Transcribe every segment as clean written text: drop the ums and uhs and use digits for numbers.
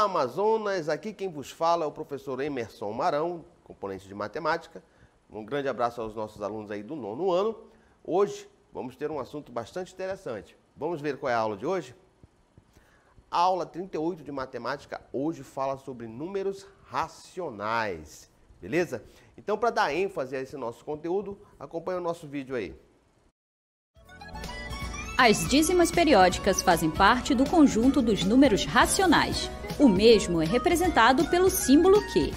Olá, Amazonas! Aqui quem vos fala é o professor Emerson Marão, componente de matemática. Um grande abraço aos nossos alunos aí do 9º ano. Hoje vamos ter um assunto bastante interessante. Vamos ver qual é a aula de hoje? A aula 38 de matemática hoje fala sobre números racionais, beleza? Então, para dar ênfase a esse nosso conteúdo, acompanhe o nosso vídeo aí. As dízimas periódicas fazem parte do conjunto dos números racionais. O mesmo é representado pelo símbolo Q.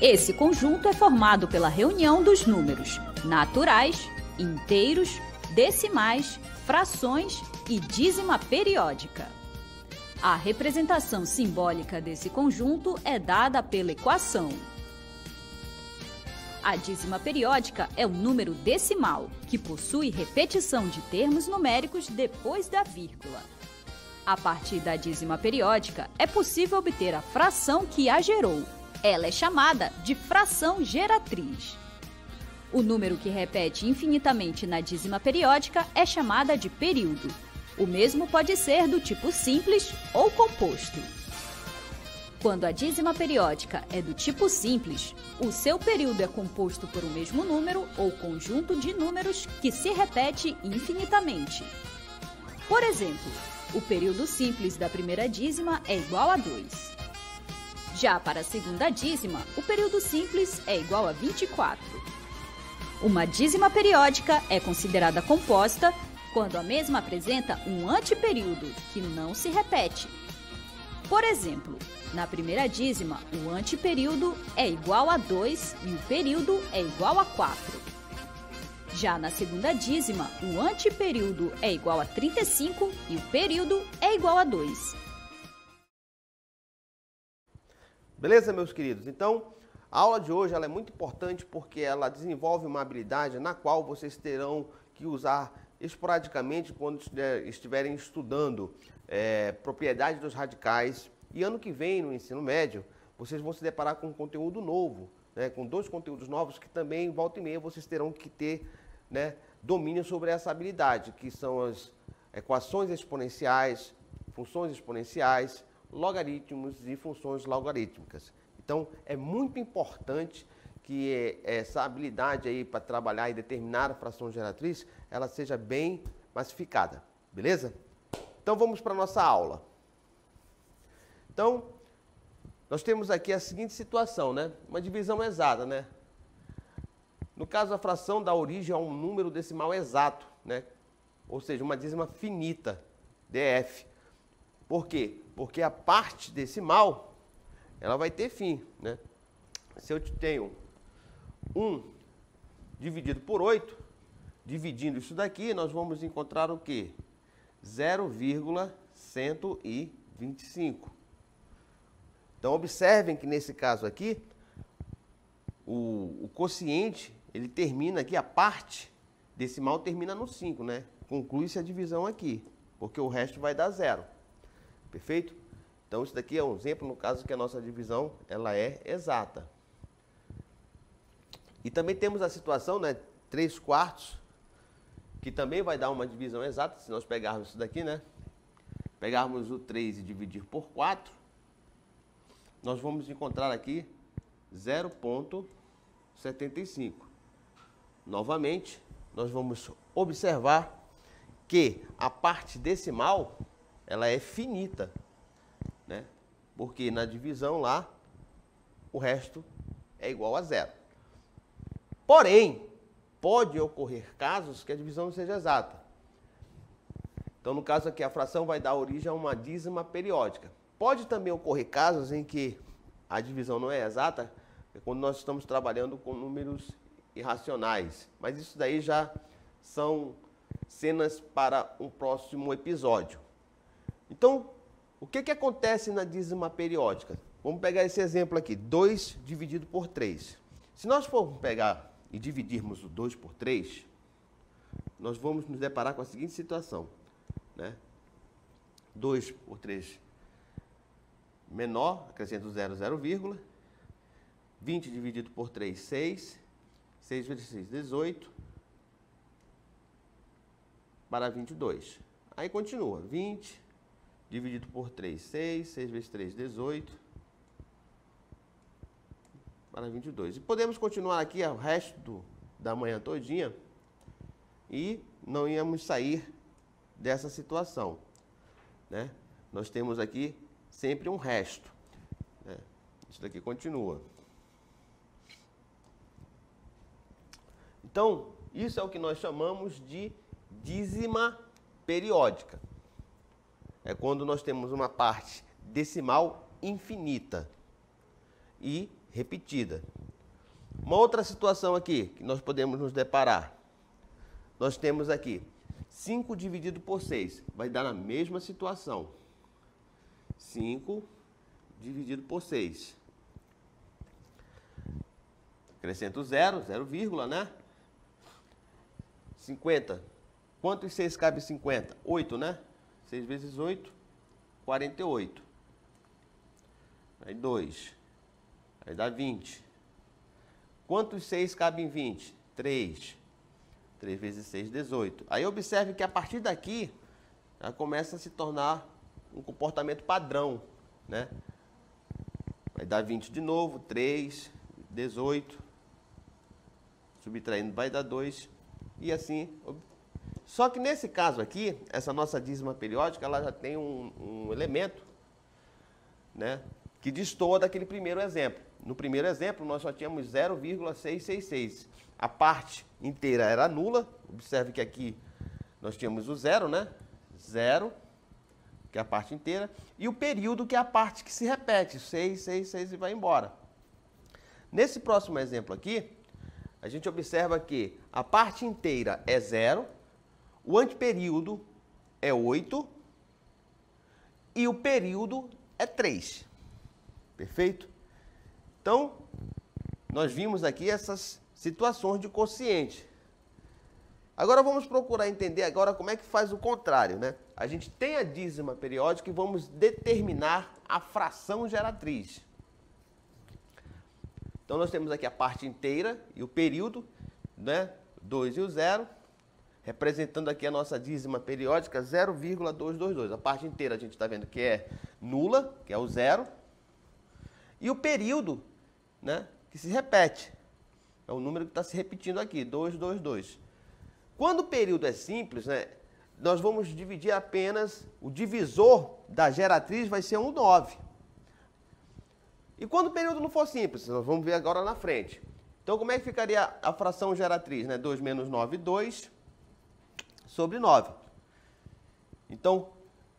Esse conjunto é formado pela reunião dos números naturais, inteiros, decimais, frações e dízima periódica. A representação simbólica desse conjunto é dada pela equação. A dízima periódica é o número decimal, que possui repetição de termos numéricos depois da vírgula. A partir da dízima periódica, é possível obter a fração que a gerou. Ela é chamada de fração geratriz. O número que repete infinitamente na dízima periódica é chamada de período. O mesmo pode ser do tipo simples ou composto. Quando a dízima periódica é do tipo simples, o seu período é composto por um mesmo número ou conjunto de números que se repete infinitamente. Por exemplo, o período simples da primeira dízima é igual a 2. Já para a segunda dízima, o período simples é igual a 24. Uma dízima periódica é considerada composta quando a mesma apresenta um antiperíodo que não se repete. Por exemplo, na primeira dízima, o antiperíodo é igual a 2 e o período é igual a 4. Já na segunda dízima, o antiperíodo é igual a 35 e o período é igual a 2. Beleza, meus queridos? Então, a aula de hoje ela é muito importante porque ela desenvolve uma habilidade na qual vocês terão que usar esporadicamente quando estiverem estudando propriedade dos radicais. E ano que vem, no ensino médio, vocês vão se deparar com um conteúdo novo, né, com 2 conteúdos novos que também, volta e meia, vocês terão que ter, né, domínio sobre essa habilidade, que são as equações exponenciais, funções exponenciais, logaritmos e funções logarítmicas. Então, é muito importante que essa habilidade aí para trabalhar e determinar a fração geratriz, ela seja bem massificada, beleza? Então, vamos para a nossa aula. Então, nós temos aqui a seguinte situação, né? Uma divisão exata, né? No caso, a fração dá origem a um número decimal exato, né? Ou seja, uma dízima finita, DF. Por quê? Porque a parte decimal, ela vai ter fim, né? Se eu tenho 1 dividido por 8, dividindo isso daqui, nós vamos encontrar o quê? 0,125. Então, observem que nesse caso aqui, o quociente, ele termina aqui, a parte decimal termina no 5, né? Conclui-se a divisão aqui, porque o resto vai dar 0. Perfeito? Então, isso daqui é um exemplo, no caso que a nossa divisão, ela é exata. E também temos a situação, né, 3/4, que também vai dar uma divisão exata, se nós pegarmos isso daqui, né? Pegarmos o 3 e dividir por 4, nós vamos encontrar aqui 0,75. Novamente, nós vamos observar que a parte decimal, ela é finita, né? Porque na divisão lá, o resto é igual a 0. Porém, pode ocorrer casos que a divisão não seja exata. Então, no caso aqui, a fração vai dar origem a uma dízima periódica. Pode também ocorrer casos em que a divisão não é exata, quando nós estamos trabalhando com números irracionais. Mas isso daí já são cenas para um próximo episódio. Então, o que acontece na dízima periódica? Vamos pegar esse exemplo aqui, 2 dividido por 3. Se nós formos pegar e dividirmos o 2 por 3, nós vamos nos deparar com a seguinte situação, né? 2 por 3 menor, acrescento 0, 0, 20 dividido por 3, 6. 6 vezes 6, 18. Para 22. Aí continua, 20 dividido por 3, 6. 6 vezes 3, 18. Para 22. E podemos continuar aqui o resto da manhã todinha e não íamos sair dessa situação, né? Nós temos aqui sempre um resto, né? Isso daqui continua. Então, isso é o que nós chamamos de dízima periódica. É quando nós temos uma parte decimal infinita e repetida. Uma outra situação aqui que nós podemos nos deparar. Nós temos aqui 5 dividido por 6. Vai dar na mesma situação. 5 dividido por 6. Acrescento 0, 0, né? 50. Quantos 6 cabe 50? 8, né? 6 vezes 8, 48. Aí 2. Aí dá 20. Quantos 6 cabem em 20? 3. 3 vezes 6, 18. Aí observe que a partir daqui, já começa a se tornar um comportamento padrão, né? Vai dar 20 de novo, 3, 18. Subtraindo vai dar 2. E assim. Só que nesse caso aqui, essa nossa dízima periódica, ela já tem um elemento, né, que destoa daquele primeiro exemplo. No primeiro exemplo, nós só tínhamos 0,666. A parte inteira era nula. Observe que aqui nós tínhamos o 0, né? 0, que é a parte inteira. E o período, que é a parte que se repete. 6, 6, 6 e vai embora. Nesse próximo exemplo aqui, a gente observa que a parte inteira é 0, o anteperíodo é 8 e o período é 3. Perfeito? Então, nós vimos aqui essas situações de quociente. Agora vamos procurar entender agora como é que faz o contrário, né? A gente tem a dízima periódica e vamos determinar a fração geratriz. Então nós temos aqui a parte inteira e o período, né? 2 e o 0, representando aqui a nossa dízima periódica 0,222. A parte inteira a gente está vendo que é nula, que é o 0, e o período, né, que se repete. É o número que está se repetindo aqui, 222. Quando o período é simples, né, nós vamos dividir apenas, o divisor da geratriz vai ser 9. E quando o período não for simples, nós vamos ver agora na frente. Então, como é que ficaria a fração geratriz, né? 2 menos 9, 2 sobre 9. Então,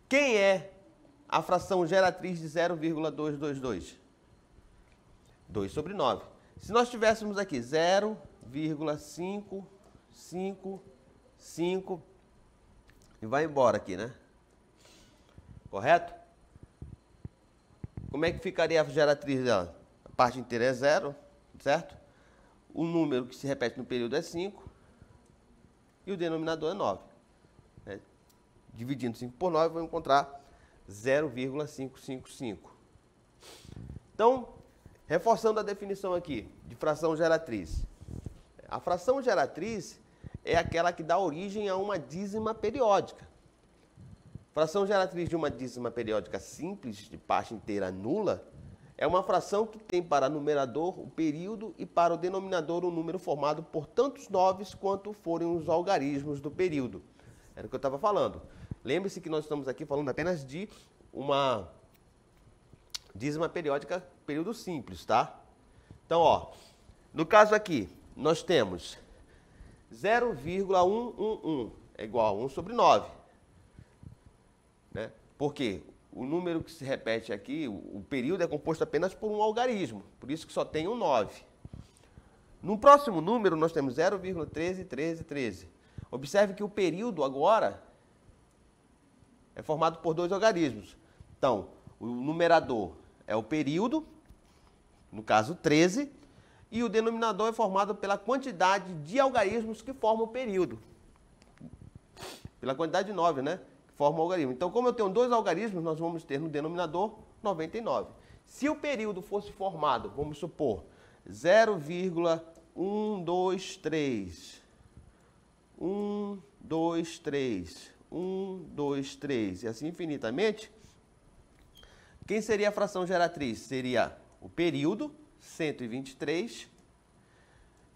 quem é a fração geratriz de 0,222? 2 sobre 9. Se nós tivéssemos aqui 0,555 e vai embora aqui, né? Correto? Como é que ficaria a geratriz dela? A parte inteira é 0, certo? O número que se repete no período é 5 e o denominador é 9. Né? Dividindo 5 por 9, vou encontrar 0,555. Então, reforçando a definição aqui de fração geratriz. A fração geratriz é aquela que dá origem a uma dízima periódica. Fração geratriz de uma dízima periódica simples, de parte inteira nula, é uma fração que tem para numerador o período e para o denominador o número formado por tantos 9 quanto forem os algarismos do período. Era o que eu estava falando. Lembre-se que nós estamos aqui falando apenas de uma dízima periódica período simples, tá? Então, ó, no caso aqui, nós temos 0,111 é igual a 1 sobre 9. Né? Por quê? O número que se repete aqui, o período é composto apenas por um algarismo, por isso que só tem um 9. No próximo número, nós temos 0,131313. Observe que o período agora é formado por dois algarismos. Então, o numerador é o período, no caso 13, e o denominador é formado pela quantidade de algarismos que formam o período. Pela quantidade de 9, né? Forma o algarismo. Então, como eu tenho dois algarismos, nós vamos ter no denominador 99. Se o período fosse formado, vamos supor, 0,123, 1, 2, 3, 1, 2, 3, e assim infinitamente, Quem seria a fração geratriz? Seria o período, 123,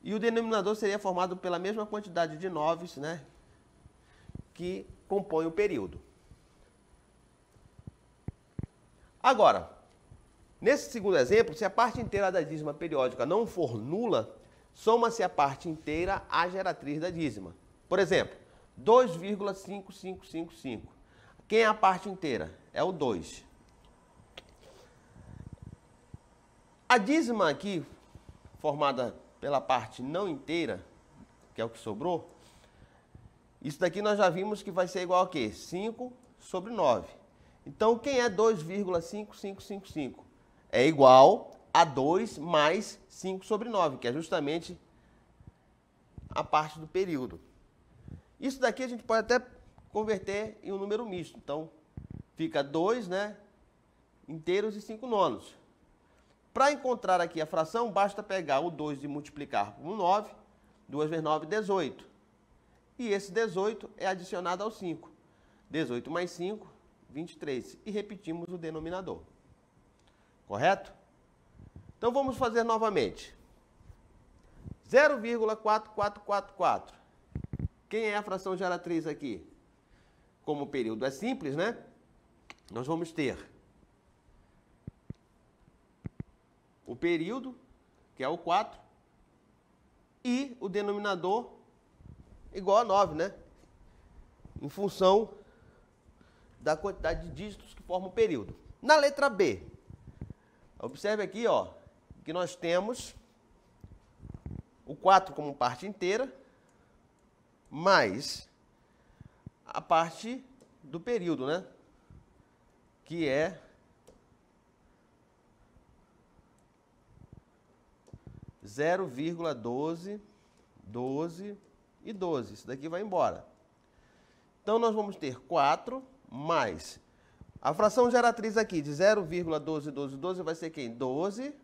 e o denominador seria formado pela mesma quantidade de noves, né, que compõe o período. Agora, nesse segundo exemplo, se a parte inteira da dízima periódica não for nula, soma-se a parte inteira à geratriz da dízima. Por exemplo, 2,5555. Quem é a parte inteira? É o 2. A dízima aqui, formada pela parte não inteira, que é o que sobrou, isso daqui nós já vimos que vai ser igual a quê? 5 sobre 9. Então, quem é 2,5555? É igual a 2 mais 5 sobre 9, que é justamente a parte do período. Isso daqui a gente pode até converter em um número misto. Então, fica 2, né, inteiros e 5 nonos. Para encontrar aqui a fração, basta pegar o 2 e multiplicar por 9. 2 vezes 9, 18. E esse 18 é adicionado ao 5. 18 mais 5, 23. E repetimos o denominador. Correto? Então, vamos fazer novamente. 0,4444. Quem é a fração geratriz aqui? Como o período é simples, né? Nós vamos ter o período, que é o 4, e o denominador igual a 9, né? Em função da quantidade de dígitos que formam o período. Na letra B, observe aqui, ó, que nós temos o 4 como parte inteira, mais a parte do período, né? Que é 0,12, 12 e 12. Isso daqui vai embora. Então, nós vamos ter 4 mais a fração geratriz aqui de 0,12, 12, 12 vai ser quem? 12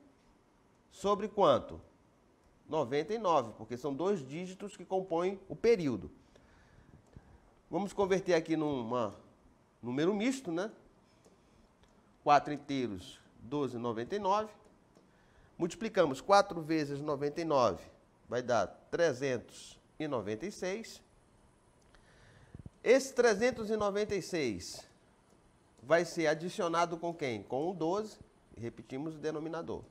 sobre quanto? 99, porque são dois dígitos que compõem o período. Vamos converter aqui num número misto, né? 4 inteiros, 12, 99. Multiplicamos 4 vezes 99, vai dar 396. Esse 396 vai ser adicionado com quem? Com o 12, e repetimos o denominador.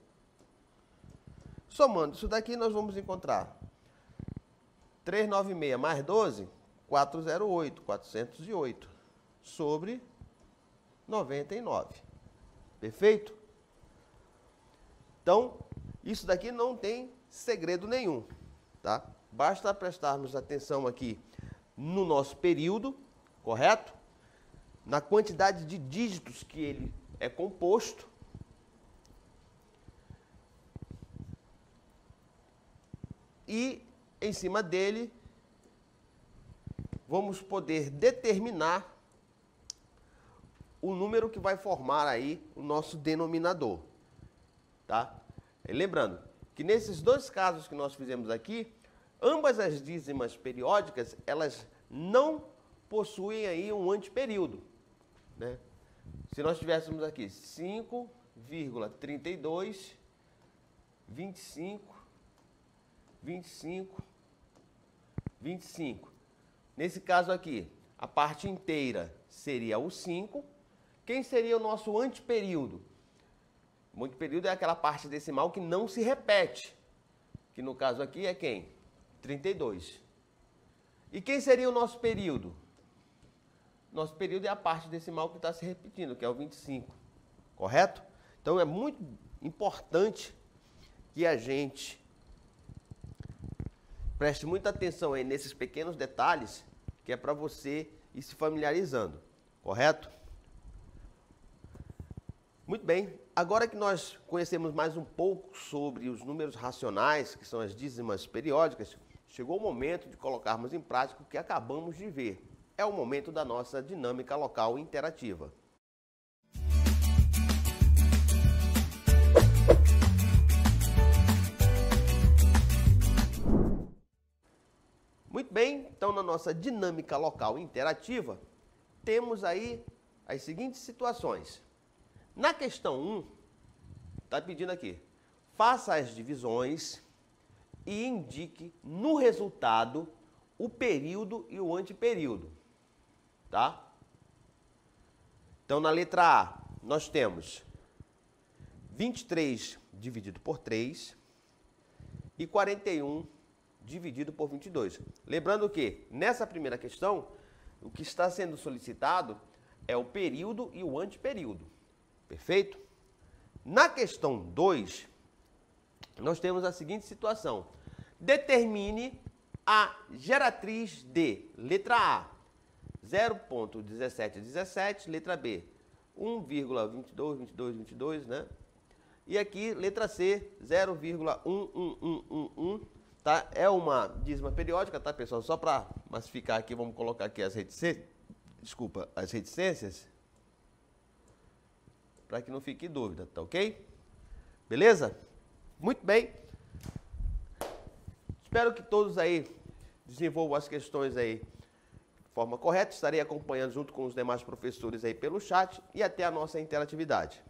Somando isso daqui, nós vamos encontrar 396 mais 12, 408, 408, sobre 99. Perfeito? Então, isso daqui não tem segredo nenhum, tá? Basta prestarmos atenção aqui no nosso período, correto? Na quantidade de dígitos que ele é composto. E, em cima dele, vamos poder determinar o número que vai formar aí o nosso denominador, tá? E lembrando que nesses dois casos que nós fizemos aqui, ambas as dízimas periódicas, elas não possuem aí um anteperíodo, né? Se nós tivéssemos aqui 5,32, 25, 25, 25. Nesse caso aqui, a parte inteira seria o 5. Quem seria o nosso anteperíodo? O anteperíodo é aquela parte decimal que não se repete, que no caso aqui é quem? 32. E quem seria o nosso período? Nosso período é a parte decimal que está se repetindo, que é o 25. Correto? Então é muito importante que a gente preste muita atenção aí nesses pequenos detalhes, que é para você ir se familiarizando, correto? Muito bem, agora que nós conhecemos mais um pouco sobre os números racionais, que são as dízimas periódicas, chegou o momento de colocarmos em prática o que acabamos de ver. É o momento da nossa dinâmica local interativa. Muito bem, então na nossa dinâmica local interativa, temos aí as seguintes situações. Na questão 1, está pedindo aqui, faça as divisões e indique no resultado o período e o antiperíodo, tá? Então, na letra A, nós temos 23 dividido por 3 e 41 dividido por 22. Lembrando que, nessa primeira questão, o que está sendo solicitado é o período e o antiperíodo. Perfeito? Na questão 2, nós temos a seguinte situação. Determine a geratriz de letra A, 0,1717, letra B, 1,2222, né? E aqui, letra C, 0,11111, tá? É uma dízima periódica, tá, pessoal? Só para massificar aqui, vamos colocar aqui as reticências, para que não fique dúvida, tá ok? Beleza? Muito bem. Espero que todos aí desenvolvam as questões aí de forma correta. Estarei acompanhando junto com os demais professores aí pelo chat e até a nossa interatividade.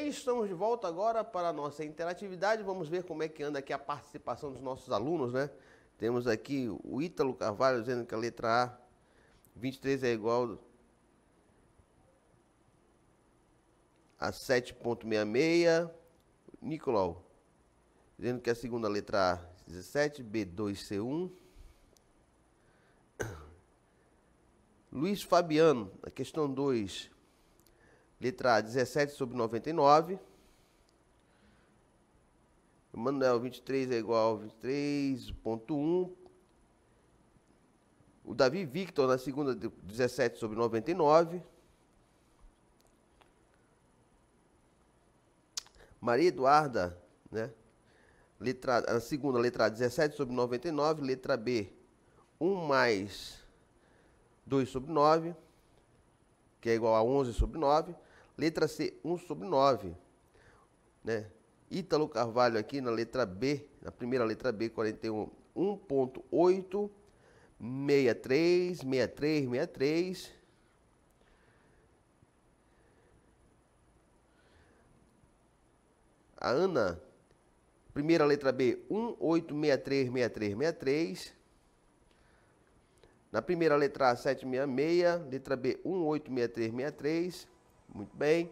Estamos de volta agora para a nossa interatividade. Vamos ver como é que anda aqui a participação dos nossos alunos, né? Temos aqui o Ítalo Carvalho dizendo que a letra A, 23 é igual a 7,66. Nicolau, dizendo que a segunda letra A, 17, B2, C1. Luiz Fabiano, a questão 2, letra A, 17 sobre 99. Manuel, 23 é igual a 23,1. O Davi Victor, na segunda, 17 sobre 99. Maria Eduarda, né? A segunda, letra A, 17 sobre 99. Letra B, 1 mais 2 sobre 9, que é igual a 11 sobre 9. Letra C, 1 sobre 9, né? Ítalo Carvalho aqui na letra B, na primeira letra B, 41, 1,8, 63, 63, 63. A Ana, primeira letra B, 1863, 63, 63. Na primeira letra A, 766. Letra B, 1863, 63. Muito bem.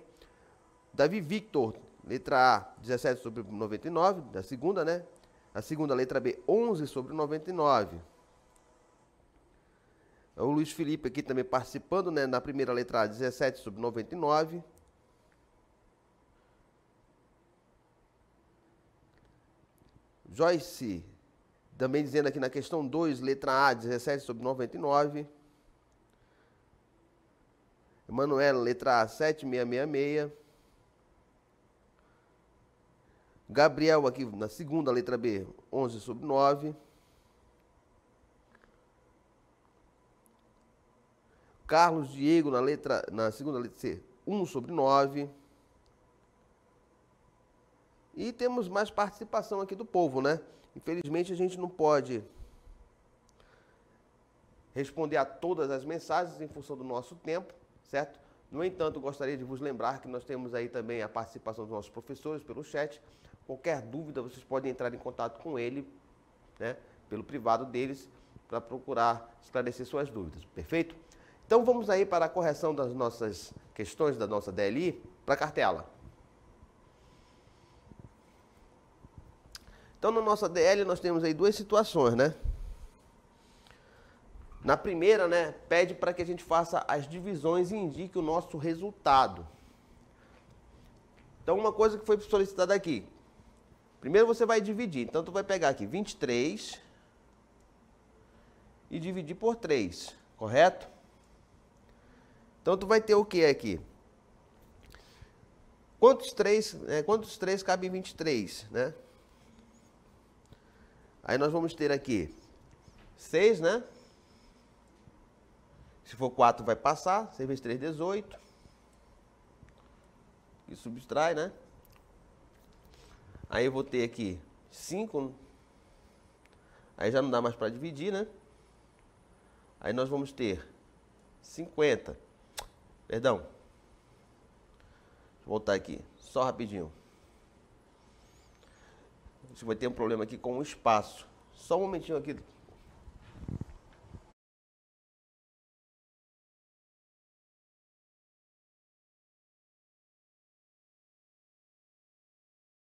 Davi Victor, letra A, 17 sobre 99. Da segunda, né? A segunda, letra B, 11 sobre 99. O Luiz Felipe aqui também participando, né? Na primeira letra A, 17 sobre 99. Joyce, também dizendo aqui na questão 2, letra A, 17 sobre 99. Emanuela, letra A, 7666. Gabriel, aqui na segunda, letra B, 11 sobre 9. Carlos Diego, na segunda letra C, 1 sobre 9. E temos mais participação aqui do povo, né? Infelizmente, a gente não pode responder a todas as mensagens em função do nosso tempo, certo? No entanto, gostaria de vos lembrar que nós temos aí também a participação dos nossos professores pelo chat. Qualquer dúvida, vocês podem entrar em contato com ele, né? Pelo privado deles, para procurar esclarecer suas dúvidas, perfeito? Então, vamos aí para a correção das nossas questões da nossa DLI para a cartela. Então, na nossa DL, nós temos aí duas situações, né? Na primeira, né, pede para que a gente faça as divisões e indique o nosso resultado. Então, uma coisa que foi solicitada aqui. Primeiro você vai dividir. Então, tu vai pegar aqui 23 e dividir por 3, correto? Então, tu vai ter o que aqui? Quantos 3 cabem em 23, né? Aí nós vamos ter aqui 6, né? Se for 4 vai passar, 6 vezes 3, 18. E subtrai, né? Aí eu vou ter aqui 5. Aí já não dá mais para dividir, né? Aí nós vamos ter 50. Perdão. Deixa eu voltar aqui, só rapidinho. Você vai ter um problema aqui com o espaço. Só um momentinho aqui.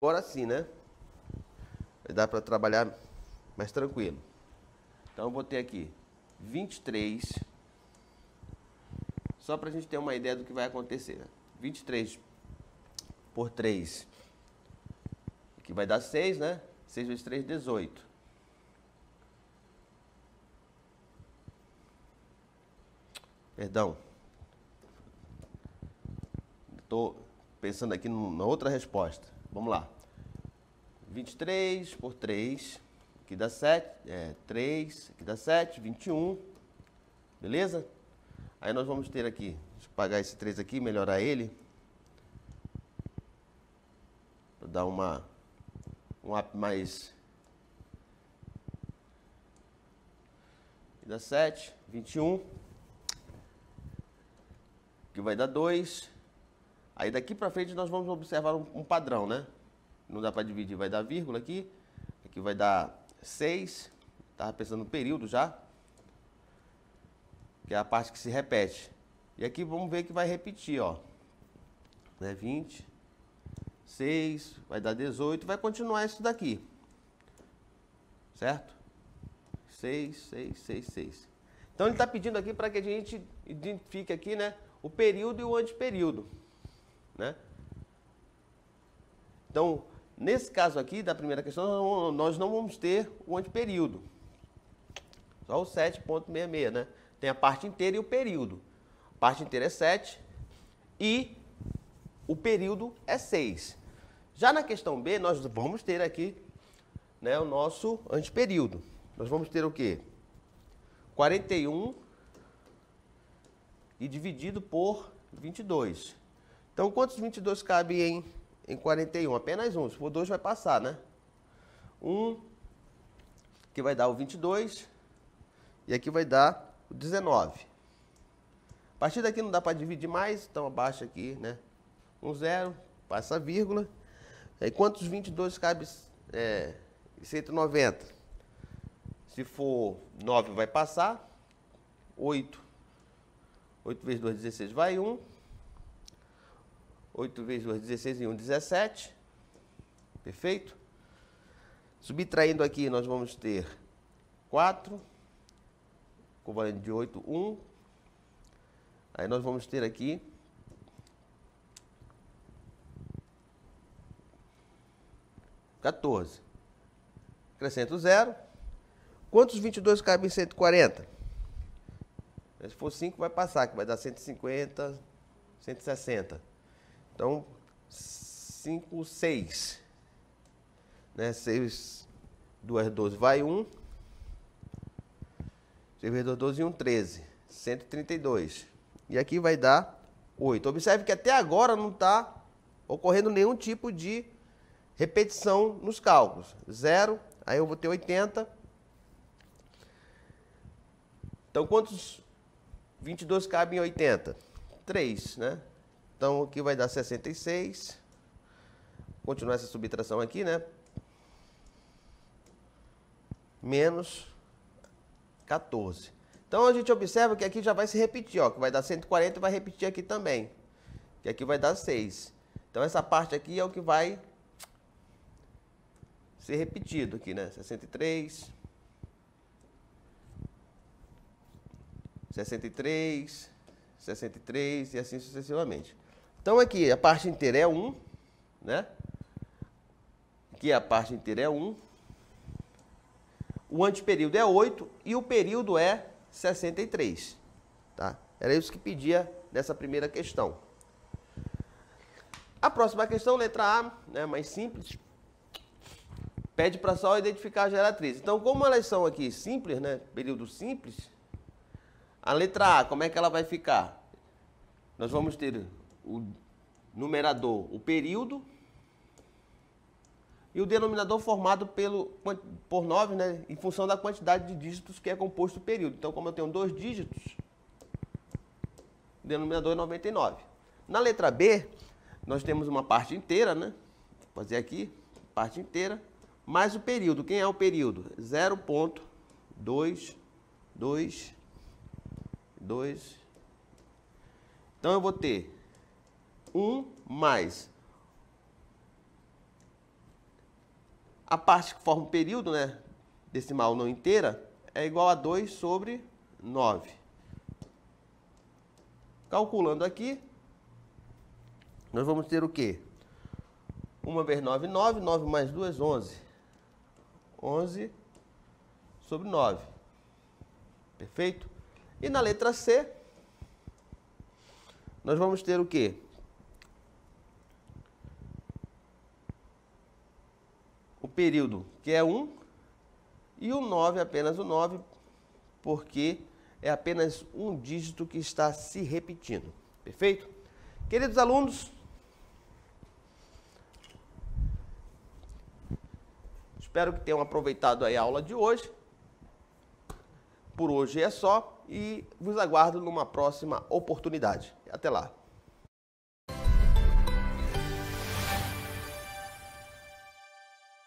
Agora sim, né? Vai dar para trabalhar mais tranquilo. Então eu vou ter aqui 23. Só para a gente ter uma ideia do que vai acontecer, né? 23 por 3. Que vai dar 6, né? 6 vezes 3, 18. Perdão. Estou pensando aqui na outra resposta. Vamos lá. 23 por 3, aqui dá 7, 3, aqui dá 7, 21. Beleza? Aí nós vamos ter aqui, deixa eu apagar esse 3 aqui, melhorar ele. Para dar um up mais. Aqui dá 7, 21. Que vai dar 2. Aí daqui para frente nós vamos observar um padrão, né? Não dá para dividir, vai dar vírgula aqui. Aqui vai dar 6. Estava pensando no período já. que é a parte que se repete. E aqui vamos ver que vai repetir, ó. Né? 20, 6, vai dar 18, vai continuar isso daqui. Certo? 6, 6, 6, 6. Então ele está pedindo aqui para que a gente identifique aqui, né, o período e o antiperíodo. Né? Então, nesse caso aqui, da primeira questão, nós não vamos ter o antiperíodo. Só o 7,66, né? Tem a parte inteira e o período. A parte inteira é 7 e o período é 6. Já na questão B, nós vamos ter aqui, né, o nosso antiperíodo. Nós vamos ter o quê? 41 e dividido por 22. Então, quantos 22 cabem em 41? Apenas um. Se for 2, vai passar, né? 1, que vai dar o 22, e aqui vai dar o 19. A partir daqui não dá para dividir mais, então abaixa aqui, né? 0, passa a vírgula. Aí quantos 22 cabe 190? Se for 9, vai passar. 8. 8 vezes 2, 16, vai 1. 8 vezes 2, 16 e 1, 17. Perfeito? Subtraindo aqui, nós vamos ter 4. Covalente de 8, 1. Aí nós vamos ter aqui 14. Acrescento 0. Quantos 22 cabem em 140? Se for 5, vai passar, que vai dar 150, 160. Então, 5, 6. Né? 6, 2, 12, vai 1. 6 vezes 2, 12 e 1, 13. 132. E aqui vai dar 8. Observe que até agora não está ocorrendo nenhum tipo de repetição nos cálculos. 0, aí eu vou ter 80. Então, quantos 22 cabem em 80? 3, né? Então, aqui vai dar 66. Continuar essa subtração aqui, né? Menos 14. Então, a gente observa que aqui já vai se repetir, ó, que vai dar 140 e vai repetir aqui também. Que aqui vai dar 6. Então, essa parte aqui é o que vai ser repetido aqui, né? 63. 63, 63 e assim sucessivamente. Então aqui a parte inteira é 1, né? Aqui a parte inteira é 1. O antiperíodo é 8 e o período é 63, tá? Era isso que pedia nessa primeira questão. A próxima questão, letra A, né, mais simples, pede para só identificar a geratriz. Então, como elas são aqui simples, né, período simples, a letra A, como é que ela vai ficar? Nós vamos ter o numerador, o período, e o denominador formado por 9, né, em função da quantidade de dígitos que é composto o período. Então, como eu tenho 2 dígitos, o denominador é 99. Na letra B, nós temos uma parte inteira, né? Vou fazer aqui, parte inteira, mais o período. Quem é o período? 0,2, 2. Então, eu vou ter 1 mais a parte que forma o período, né, decimal não inteira, é igual a 2 sobre 9. Calculando aqui, nós vamos ter o quê? 1 vezes 9, 9. 9 mais 2, 11. 11 sobre 9. Perfeito? E na letra C, nós vamos ter o quê? O período, que é 1, e o 9, apenas o 9, porque é apenas um dígito que está se repetindo. Perfeito? Queridos alunos, espero que tenham aproveitado aí a aula de hoje. Por hoje é só e vos aguardo numa próxima oportunidade. Até lá.